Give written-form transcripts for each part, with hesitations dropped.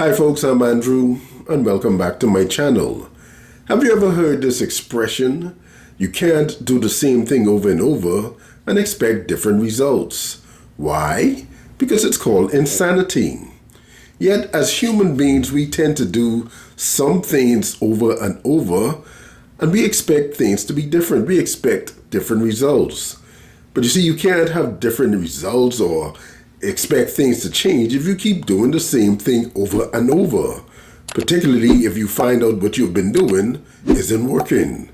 Hi folks, I'm Andrew and welcome back to my channel. Have you ever heard this expression? You can't do the same thing over and over and expect different results. Why? Because it's called insanity. Yet as human beings we tend to do some things over and over and we expect things to be different. We expect different results. But you see, you can't have different results or expect things to change if you keep doing the same thing over and over, particularly if you find out what you've been doing isn't working.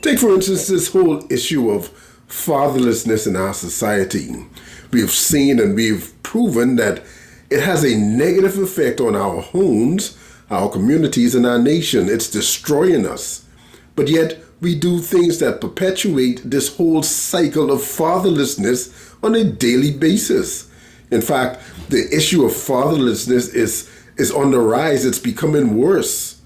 Take, for instance, this whole issue of fatherlessness in our society. We've seen and we've proven that it has a negative effect on our homes, our communities, and our nation. It's destroying us. But yet, we do things that perpetuate this whole cycle of fatherlessness on a daily basis. In fact, the issue of fatherlessness is on the rise. It's becoming worse.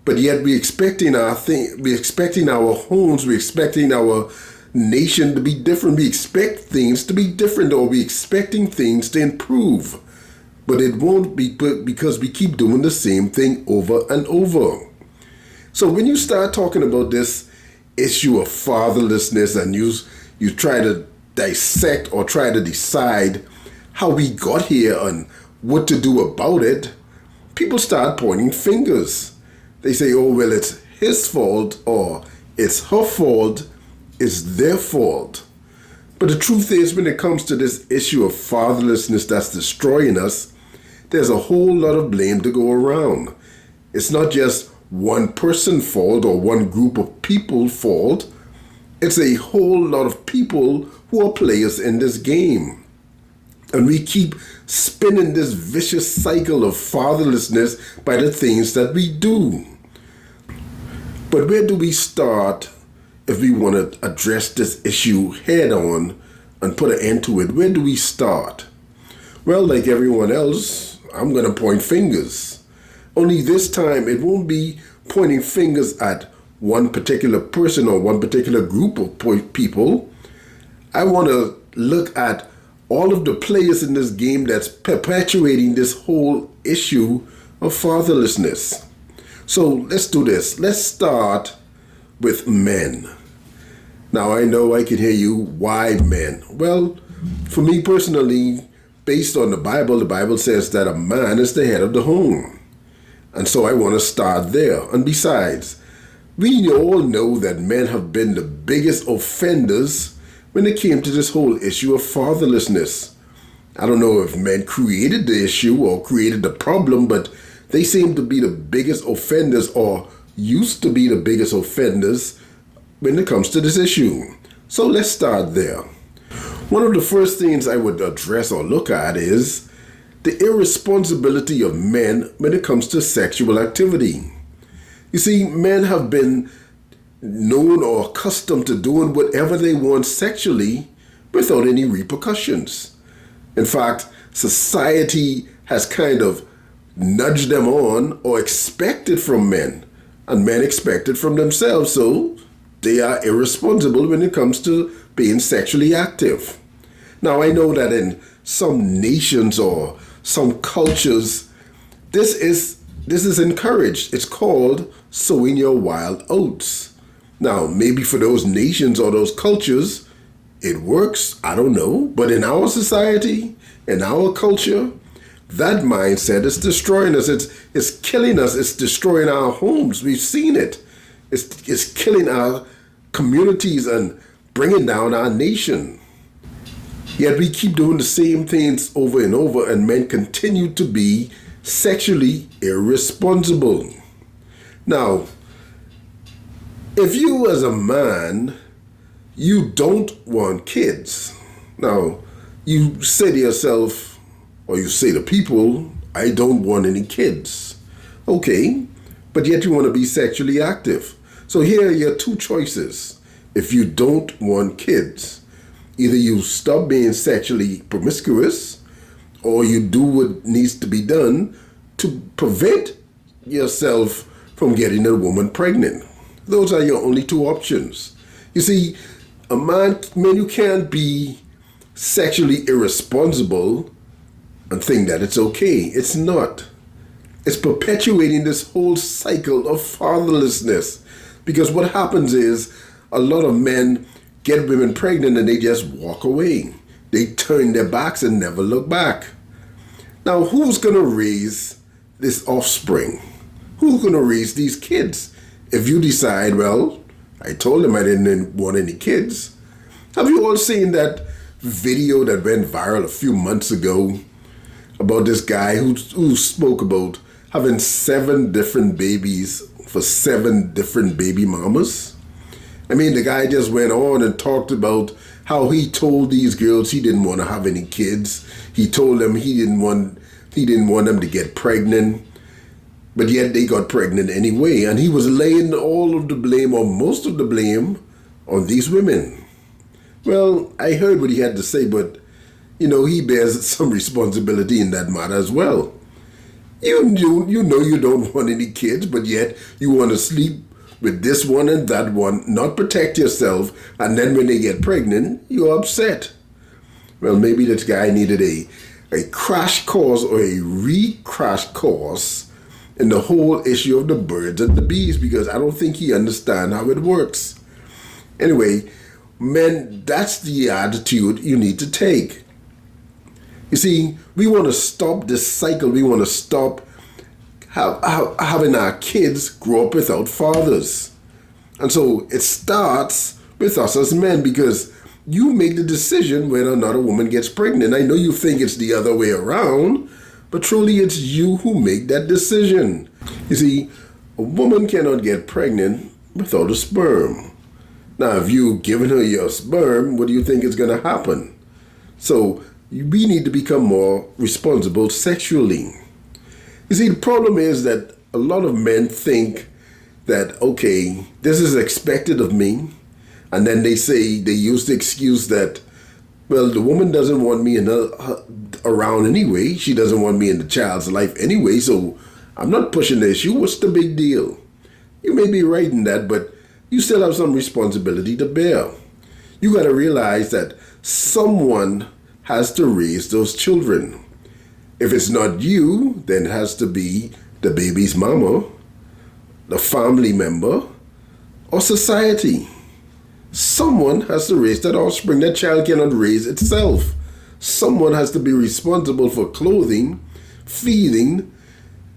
But yet we're expecting our homes, we're expecting our nation to be different. We expect things to be different, or we're expecting things to improve. But it won't be because we keep doing the same thing over and over. So when you start talking about this issue of fatherlessness and you try to dissect or try to decide how we got here and what to do about it, people start pointing fingers. They say, oh, well, it's his fault or it's her fault, it's their fault. But the truth is, when it comes to this issue of fatherlessness that's destroying us, there's a whole lot of blame to go around. It's not just one person's fault or one group of people's fault. It's a whole lot of people who are players in this game. And we keep spinning this vicious cycle of fatherlessness by the things that we do. But where do we start if we want to address this issue head on and put an end to it? Where do we start? Well, like everyone else, I'm going to point fingers. Only this time it won't be pointing fingers at one particular person or one particular group of people. I want to look at all of the players in this game that's perpetuating this whole issue of fatherlessness. So let's do this. Let's start with men. Now I know I can hear you, why men? Well, for me personally, based on the Bible says that a man is the head of the home. And so I want to start there. And besides, we all know that men have been the biggest offenders when it came to this whole issue of fatherlessness. I don't know if men created the issue or created the problem, but they seem to be the biggest offenders or used to be the biggest offenders when it comes to this issue. So let's start there. One of the first things I would address or look at is the irresponsibility of men when it comes to sexual activity. You see, men have been known or accustomed to doing whatever they want sexually without any repercussions. In fact, society has kind of nudged them on or expected from men, and men expect it from themselves, so they are irresponsible when it comes to being sexually active. Now, I know that in some nations or some cultures, this is encouraged. It's called sowing your wild oats. Now, maybe for those nations or those cultures, it works, I don't know. But in our society, in our culture, that mindset is destroying us. It's killing us. It's destroying our homes. We've seen it. It's killing our communities and bringing down our nation. Yet we keep doing the same things over and over, and men continue to be sexually irresponsible. Now, if you as a man, you don't want kids. Now, you say to yourself, or you say to people, I don't want any kids. Okay, but yet you want to be sexually active. So here are your two choices. If you don't want kids, either you stop being sexually promiscuous, or you do what needs to be done to prevent yourself from getting a woman pregnant. Those are your only two options. You see, man, you can't be sexually irresponsible and think that it's okay. It's not. It's perpetuating this whole cycle of fatherlessness. Because what happens is a lot of men get women pregnant and they just walk away. They turn their backs and never look back. Now, who's going to raise this offspring? Who's going to raise these kids? If you decide, well, I told them I didn't want any kids. Have you all seen that video that went viral a few months ago about this guy who spoke about having 7 different babies for 7 different baby mamas? I mean, the guy just went on and talked about how he told these girls he didn't want to have any kids. He told them he didn't want them to get pregnant, but yet they got pregnant anyway. And he was laying all of the blame, or most of the blame, on these women. Well, I heard what he had to say, but he bears some responsibility in that matter as well. You know you don't want any kids, but yet you want to sleep with this one and that one, not protect yourself, and then when they get pregnant, you're upset. Well, maybe this guy needed a crash course or a re-crash course in the whole issue of the birds and the bees, because I don't think he understands how it works. Anyway, men, that's the attitude you need to take. You see, we want to stop this cycle. We want to stop having our kids grow up without fathers. And so it starts with us as men, because you make the decision whether or not a woman gets pregnant. I know you think it's the other way around, but truly it's you who make that decision. You see, a woman cannot get pregnant without a sperm. Now, if you've given her your sperm, what do you think is going to happen? So we need to become more responsible sexually. You see, the problem is that a lot of men think that, okay, this is expected of me. And then they use the excuse that, well, the woman doesn't want me around anyway. She doesn't want me in the child's life anyway, so I'm not pushing the issue. What's the big deal? You may be right in that, but you still have some responsibility to bear. You got to realize that someone has to raise those children. If it's not you, then it has to be the baby's mama, the family member, or society. Someone has to raise that offspring. That child cannot raise itself. Someone has to be responsible for clothing, feeding,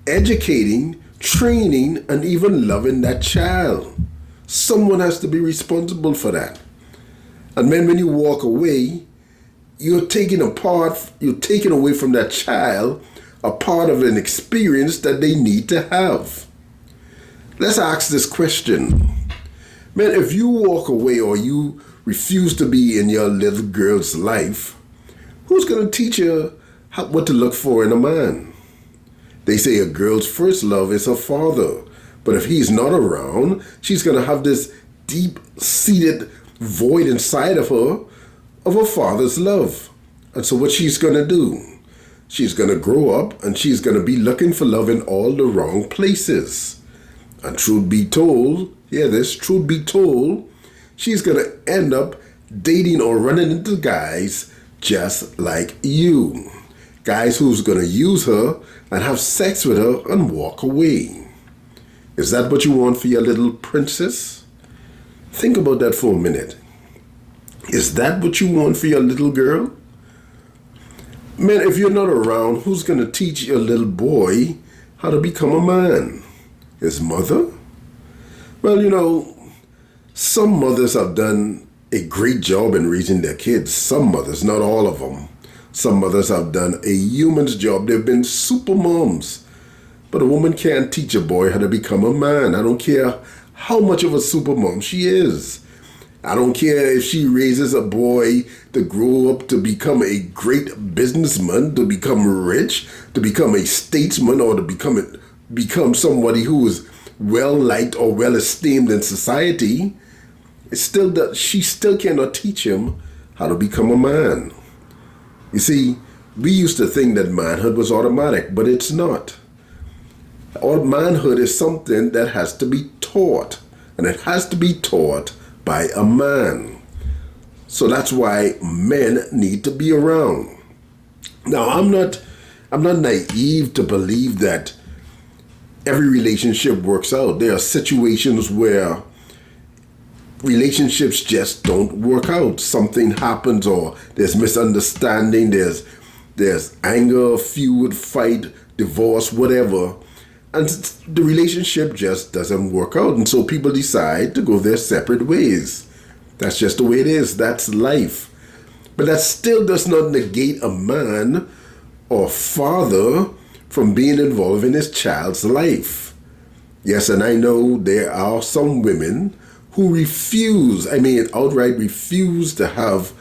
educating, training, and even loving that child. Someone has to be responsible for that. And then when you walk away, you're taking away from that child a part of an experience that they need to have. Let's ask this question. Man, if you walk away or you refuse to be in your little girl's life, who's going to teach her what to look for in a man? They say a girl's first love is her father. But if he's not around, she's going to have this deep-seated void inside of her father's love. And so what she's going to do, she's going to grow up and she's going to be looking for love in all the wrong places. And truth be told, truth be told, she's going to end up dating or running into guys just like you. Guys who's going to use her and have sex with her and walk away. Is that what you want for your little princess? Think about that for a minute. Is that what you want for your little girl? Man, if you're not around, who's going to teach your little boy how to become a man? His mother? Well, some mothers have done a great job in raising their kids. Some mothers, not all of them. Some mothers have done a human's job. They've been super moms. But a woman can't teach a boy how to become a man. I don't care how much of a super mom she is. I don't care if she raises a boy to grow up to become a great businessman, to become rich, to become a statesman, or to become somebody who is well-liked or well-esteemed in society. She still cannot teach him how to become a man. You see, we used to think that manhood was automatic, but it's not. Manhood is something that has to be taught, and it has to be taught by a man. So that's why men need to be around. Now, I'm not naive to believe that every relationship works out. There are situations where relationships just don't work out. Something happens, or there's misunderstanding, there's anger, feud, fight, divorce, whatever. And the relationship just doesn't work out. And so people decide to go their separate ways. That's just the way it is. That's life. But that still does not negate a man or father from being involved in his child's life. Yes, and I know there are some women who outright refuse to have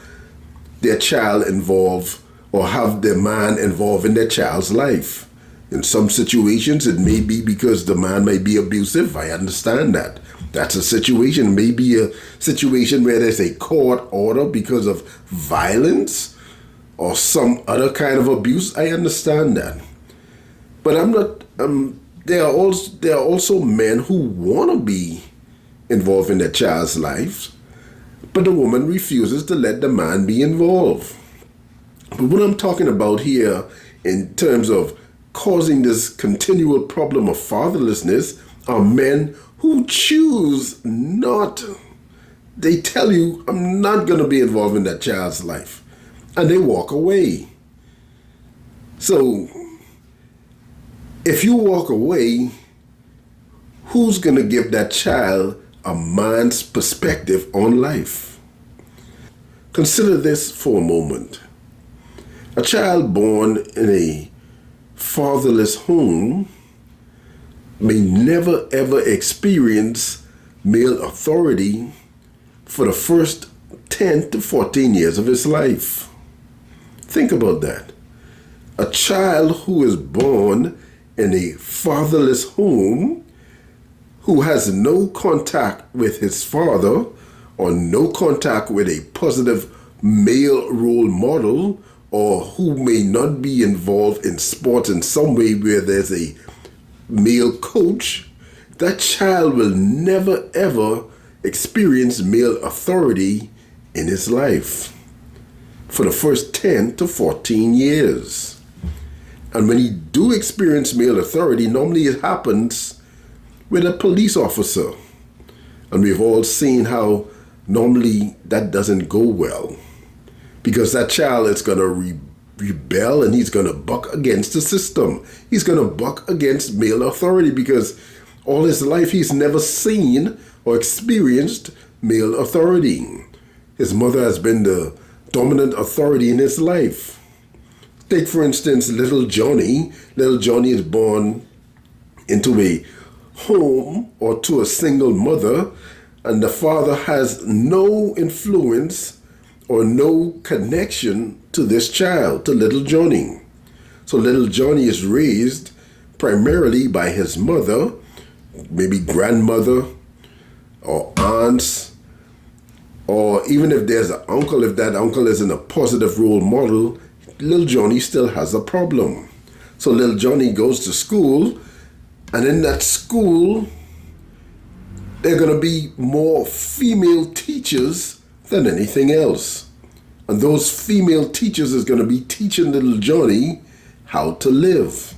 their child involved or have their man involved in their child's life. In some situations, it may be because the man might be abusive. I understand that. That's a situation. Maybe a situation where there's a court order because of violence or some other kind of abuse. I understand that. But I'm not. There are also men who want to be involved in their child's life, but the woman refuses to let the man be involved. But what I'm talking about here in terms of causing this continual problem of fatherlessness are men who choose not. They tell you, I'm not going to be involved in that child's life. And they walk away. So, if you walk away, who's going to give that child a man's perspective on life? Consider this for a moment. A child born in a fatherless home may never ever experience male authority for the first 10 to 14 years of his life. Think about that. A child who is born in a fatherless home, who has no contact with his father or no contact with a positive male role model, or who may not be involved in sports in some way where there's a male coach, that child will never ever experience male authority in his life for the first 10 to 14 years. And when he do experience male authority, normally it happens with a police officer. And we've all seen how normally that doesn't go well, because that child is going to rebel and he's going to buck against the system. He's going to buck against male authority because all his life he's never seen or experienced male authority. His mother has been the dominant authority in his life. Take, for instance, little Johnny. Little Johnny is born into a home or to a single mother, and the father has no influence or no connection to this child, to little Johnny. So little Johnny is raised primarily by his mother, maybe grandmother or aunts, or even if there's an uncle, if that uncle isn't a positive role model, little Johnny still has a problem. So little Johnny goes to school, and in that school, there are going to be more female teachers than anything else. And those female teachers is going to be teaching little Johnny how to live.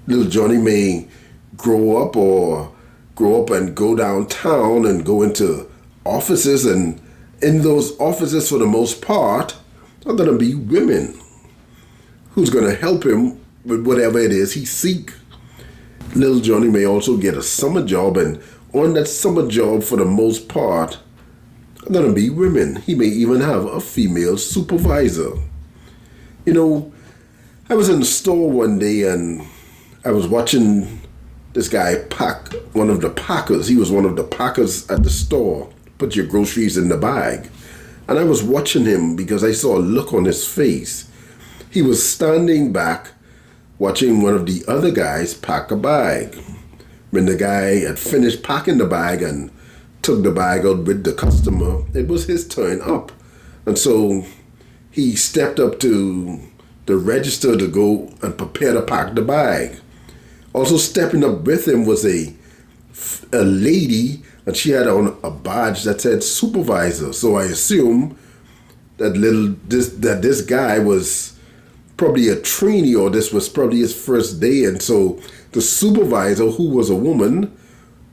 Little Johnny may grow up and go downtown and go into offices, and in those offices, for the most part, are going to be women who's going to help him with whatever it is he seeks. Little Johnny may also get a summer job, and on that summer job, for the most part, are going to be women. He may even have a female supervisor. You know, I was in the store one day and I was watching this guy pack one of the packers. He was one of the packers at the store. Put your groceries in the bag. And I was watching him because I saw a look on his face. He was standing back watching one of the other guys pack a bag. When the guy had finished packing the bag and took the bag out with the customer, it was his turn up. And so he stepped up to the register to go and prepare to pack the bag. Also stepping up with him was a lady, and she had on a badge that said supervisor. So I assume that this guy was probably a trainee, or this was probably his first day. And so the supervisor, who was a woman,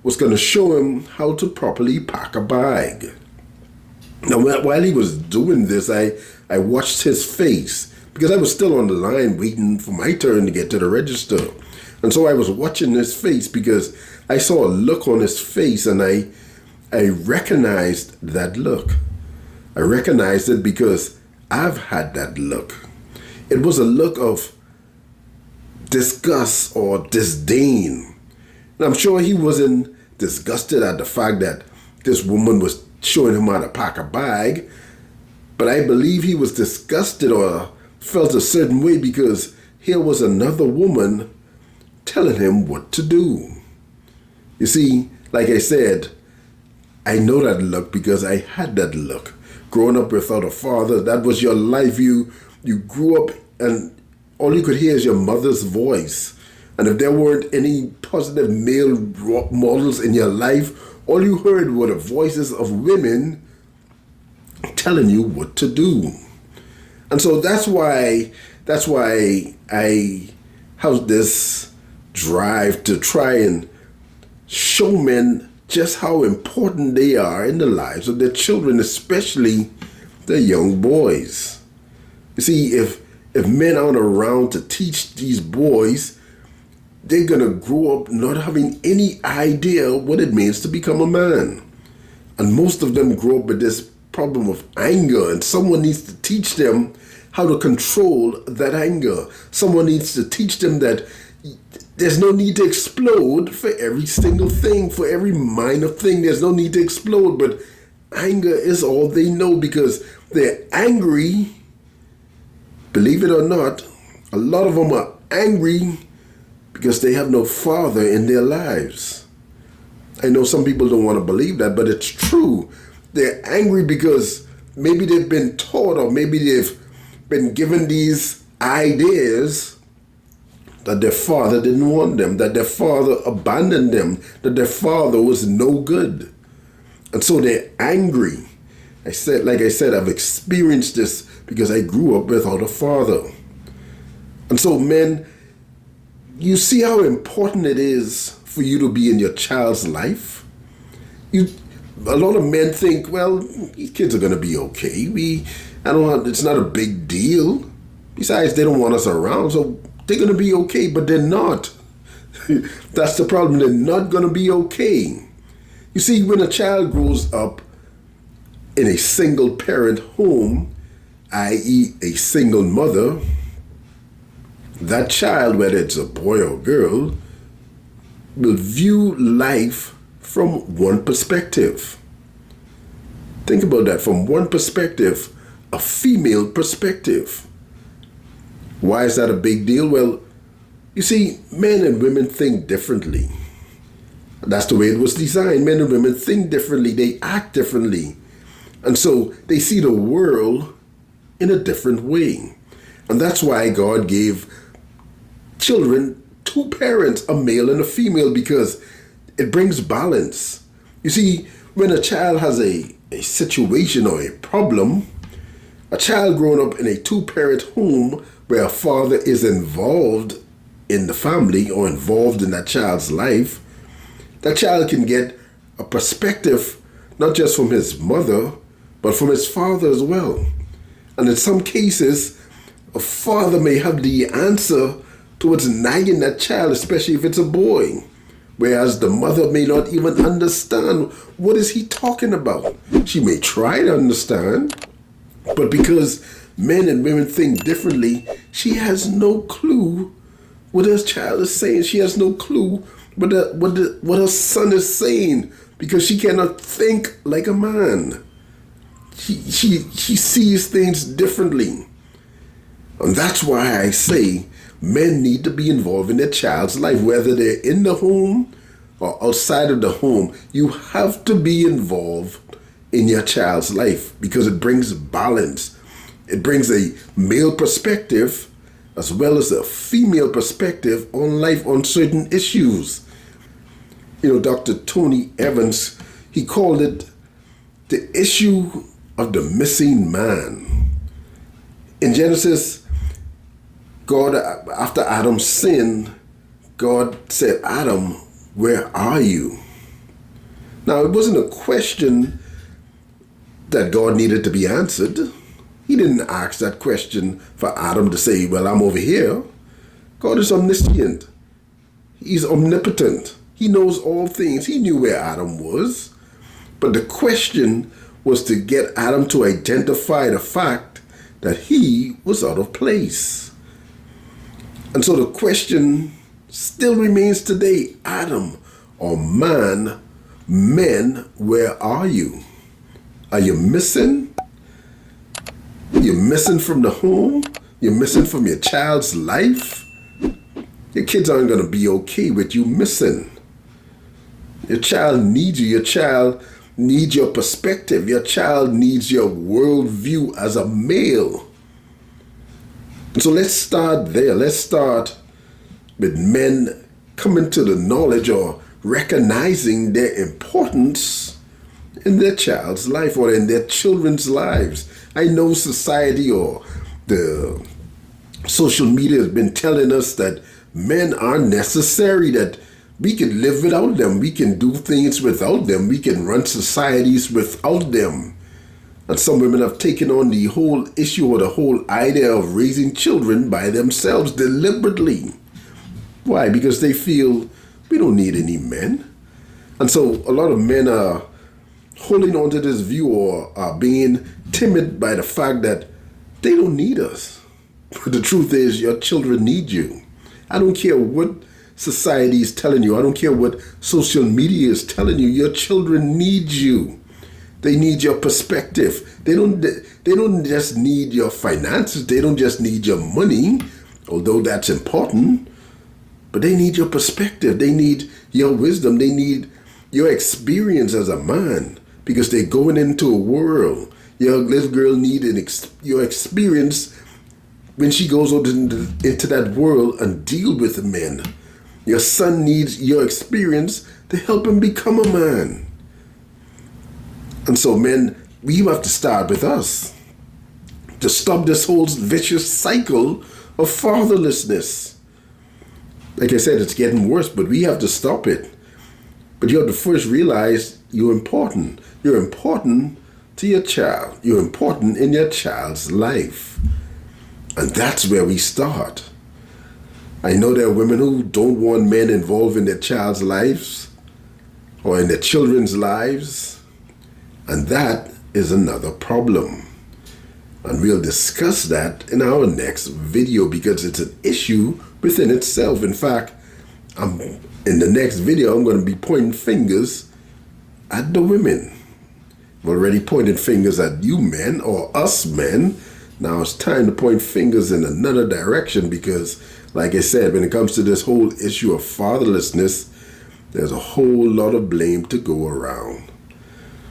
was going to show him how to properly pack a bag. Now, while he was doing this, I watched his face because I was still on the line waiting for my turn to get to the register. And so I was watching his face because I saw a look on his face, and I recognized that look. I recognized it because I've had that look. It was a look of disgust or disdain. And I'm sure he wasn't disgusted at the fact that this woman was showing him how to pack a bag, but I believe he was disgusted or felt a certain way because here was another woman telling him what to do. You see, like I said, I know that look because I had that look. Growing up without a father, that was your life. You grew up and all you could hear is your mother's voice. And if there weren't any positive male models in your life, all you heard were the voices of women telling you what to do. And so that's why I have this drive to try and show men just how important they are in the lives of their children, especially their young boys. You see, if men aren't around to teach these boys, they're going to grow up not having any idea what it means to become a man. And most of them grow up with this problem of anger, and someone needs to teach them how to control that anger. Someone needs to teach them that there's no need to explode for every single thing, for every minor thing. There's no need to explode, but anger is all they know because they're angry. Believe it or not, a lot of them are angry because they have no father in their lives. I know some people don't want to believe that, but it's true. They're angry because maybe they've been taught or maybe they've been given these ideas that their father didn't want them, that their father abandoned them, that their father was no good. And so they're angry. Like I said, I've experienced this because I grew up without a father. And so, men, you see how important it is for you to be in your child's life? A lot of men think, well, these kids are going to be okay. It's not a big deal. Besides, they don't want us around, so they're going to be okay, but they're not. That's the problem. They're not going to be okay. You see, when a child grows up in a single parent home, i.e. a single mother, that child, whether it's a boy or girl, will view life from one perspective. Think about that, from one perspective, a female perspective. Why is that a big deal? Well, you see, men and women think differently. That's the way it was designed. Men and women think differently, they act differently. And so they see the world in a different way. And that's why God gave children two parents, a male and a female, because it brings balance. You see, when a child has a situation or a problem, a child growing up in a two-parent home where a father is involved in the family or involved in that child's life, that child can get a perspective not just from his mother, but from his father as well. And in some cases, a father may have the answer towards nagging that child, especially if it's a boy, whereas the mother may not even understand what is he talking about. She may try to understand, but because men and women think differently, she has no clue what her child is saying. She has no clue what her son is saying because she cannot think like a man. She sees things differently. And that's why I say men need to be involved in their child's life, whether they're in the home or outside of the home. You have to be involved in your child's life because it brings balance. It brings a male perspective as well as a female perspective on life, on certain issues. You know, Dr. Tony Evans, he called it the issue of the missing man. In Genesis, God, after Adam sinned, God said, Adam, where are you? Now, it wasn't a question that God needed to be answered. He didn't ask that question for Adam to say, well, I'm over here. God is omniscient. He's omnipotent. He knows all things. He knew where Adam was. But the question was to get Adam to identify the fact that he was out of place. And so the question still remains today, Adam or man, men, where are you? Are you missing? You're missing from the home? You're missing from your child's life? Your kids aren't going to be okay with you missing. Your child needs you. Your child needs your perspective. Your child needs your worldview as a male. And so let's start there. Let's start with men coming to the knowledge or recognizing their importance in their child's life or in their children's lives. I know society or the social media has been telling us that men are necessary, that we can live without them, we can do things without them, we can run societies without them. And some women have taken on the whole issue or the whole idea of raising children by themselves deliberately. Why? Because they feel we don't need any men. And so a lot of men are holding on to this view or are being timid by the fact that they don't need us. But the truth is, your children need you. I don't care what society is telling you. I don't care what social media is telling you. Your children need you. They need your perspective. They don't just need your finances. They don't just need your money, although that's important. But they need your perspective. They need your wisdom. They need your experience as a man, because they're going into a world. Your little girl needs your experience when she goes out into that world and deal with men. Your son needs your experience to help him become a man. And so, men, we have to start with us to stop this whole vicious cycle of fatherlessness. Like I said, it's getting worse, but we have to stop it. But you have to first realize you're important. You're important to your child. You're important in your child's life. And that's where we start. I know there are women who don't want men involved in their child's lives or in their children's lives. And that is another problem. And we'll discuss that in our next video because it's an issue within itself. In fact, in the next video, I'm going to be pointing fingers at the women. I've already pointed fingers at you men or us men. Now it's time to point fingers in another direction because, like I said, when it comes to this whole issue of fatherlessness, there's a whole lot of blame to go around.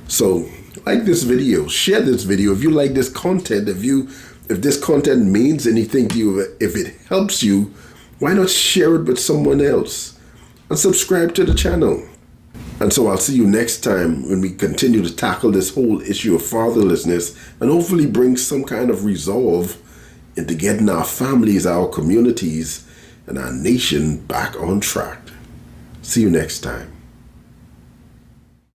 So, like this video, share this video. If you like this content, if this content means anything to you, if it helps you, why not share it with someone else? And subscribe to the channel. And so I'll see you next time when we continue to tackle this whole issue of fatherlessness and hopefully bring some kind of resolve into getting our families, our communities, and our nation back on track. See you next time.